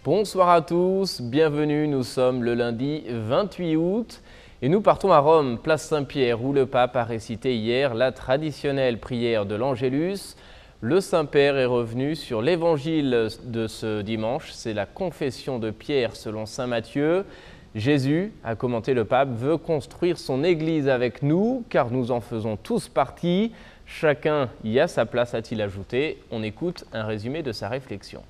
Bonsoir à tous, bienvenue, nous sommes le lundi 28 août et nous partons à Rome, place Saint-Pierre, où le pape a récité hier la traditionnelle prière de l'Angélus. Le Saint-Père est revenu sur l'évangile de ce dimanche, c'est la confession de Pierre selon saint Matthieu. Jésus, a commenté le pape, veut construire son Église avec nous, car nous en faisons tous partie. Chacun y a sa place, a-t-il ajouté. On écoute un résumé de sa réflexion.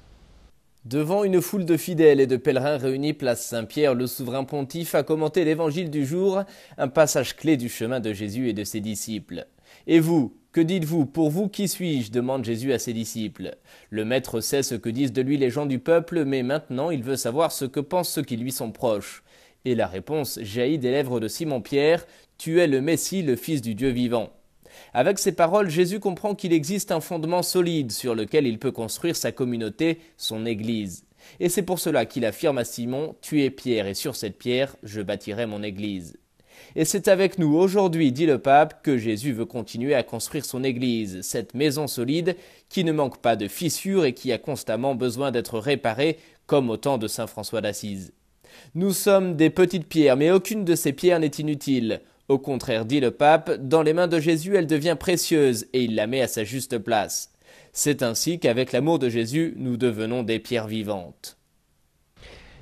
Devant une foule de fidèles et de pèlerins réunis place Saint-Pierre, le souverain pontife a commenté l'évangile du jour, un passage clé du chemin de Jésus et de ses disciples. « Et vous, que dites-vous? Pour vous, qui suis-je » demande Jésus à ses disciples. Le maître sait ce que disent de lui les gens du peuple, mais maintenant il veut savoir ce que pensent ceux qui lui sont proches. Et la réponse jaillit des lèvres de Simon-Pierre, « Tu es le Messie, le Fils du Dieu vivant ». Avec ces paroles, Jésus comprend qu'il existe un fondement solide sur lequel il peut construire sa communauté, son Église. Et c'est pour cela qu'il affirme à Simon « Tu es Pierre, et sur cette pierre, je bâtirai mon Église ». Et c'est avec nous aujourd'hui, dit le pape, que Jésus veut continuer à construire son Église, cette maison solide qui ne manque pas de fissures et qui a constamment besoin d'être réparée, comme au temps de saint François d'Assise. Nous sommes des petites pierres, mais aucune de ces pierres n'est inutile. Au contraire, dit le pape, dans les mains de Jésus, elle devient précieuse et il la met à sa juste place. C'est ainsi qu'avec l'amour de Jésus, nous devenons des pierres vivantes.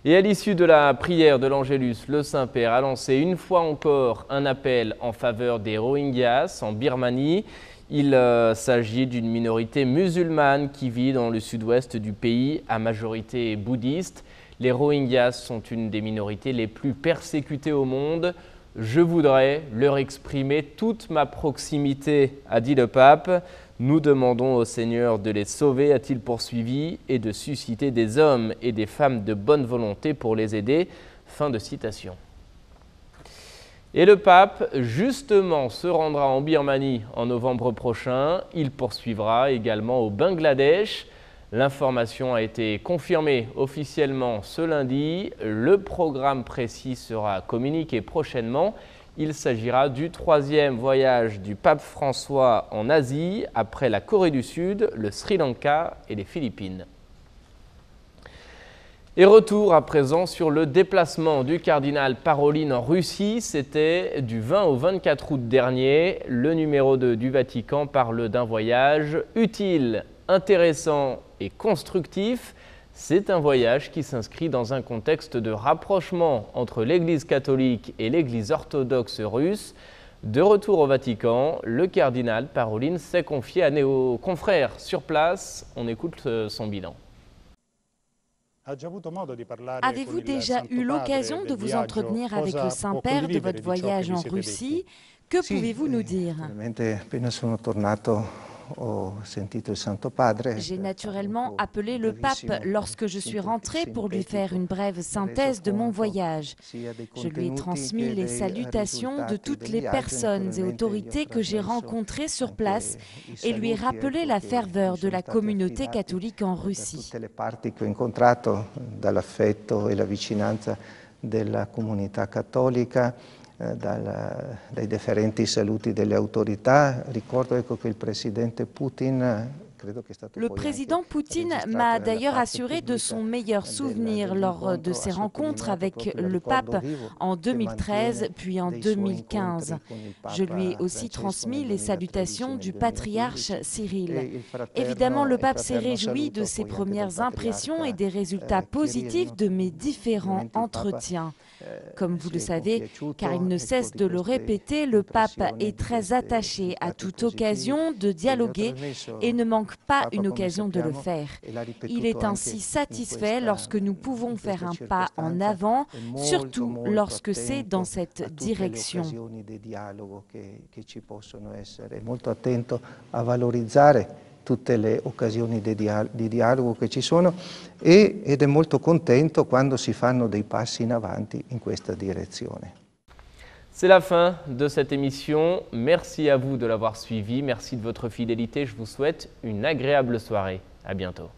Et à l'issue de la prière de l'Angélus, le Saint-Père a lancé une fois encore un appel en faveur des Rohingyas en Birmanie. Il s'agit d'une minorité musulmane qui vit dans le sud-ouest du pays, à majorité bouddhiste. Les Rohingyas sont une des minorités les plus persécutées au monde. Je voudrais leur exprimer toute ma proximité, a dit le pape. Nous demandons au Seigneur de les sauver, a-t-il poursuivi, et de susciter des hommes et des femmes de bonne volonté pour les aider. Fin de citation. Et le pape, justement, se rendra en Birmanie en novembre prochain. Il poursuivra également au Bangladesh. L'information a été confirmée officiellement ce lundi. Le programme précis sera communiqué prochainement. Il s'agira du 3e voyage du pape François en Asie, après la Corée du Sud, le Sri Lanka et les Philippines. Et retour à présent sur le déplacement du cardinal Parolin en Russie. C'était du 20 au 24 août dernier. Le numéro 2 du Vatican parle d'un voyage utile, intéressant et constructif. C'est un voyage qui s'inscrit dans un contexte de rapprochement entre l'Église catholique et l'Église orthodoxe russe. De retour au Vatican, le cardinal Parolin s'est confié à nos confrères sur place. On écoute son bilan. Avez-vous déjà eu l'occasion de vous entretenir avec le Saint-Père de votre voyage en Russie? Que pouvez-vous nous dire? J'ai naturellement appelé le pape lorsque je suis rentré pour lui faire une brève synthèse de mon voyage. Je lui ai transmis les salutations de toutes les personnes et autorités que j'ai rencontrées sur place et lui ai rappelé la ferveur de la communauté catholique en Russie. Dai differenti saluti delle autorità. Ricordo che il presidente Putin. Le président Poutine m'a d'ailleurs assuré de son meilleur souvenir lors de ses rencontres avec le pape en 2013 puis en 2015. Je lui ai aussi transmis les salutations du patriarche Cyril. Évidemment, le pape s'est réjoui de ses premières impressions et des résultats positifs de mes différents entretiens. Comme vous le savez, car il ne cesse de le répéter, le pape est très attaché à toute occasion de dialoguer et ne manque pas une occasion de le faire. Il est ainsi satisfait lorsque nous pouvons faire un pas en avant, surtout lorsque c'est dans cette direction. Tutte le occasioni di dialogo che ci sono ed è molto contento quando si fanno dei passi in avanti in questa direzione. C'est la fin de cette émission. Merci à vous de l'avoir suivi. Merci de votre fidélité. Je vous souhaite une agréable soirée. À bientôt.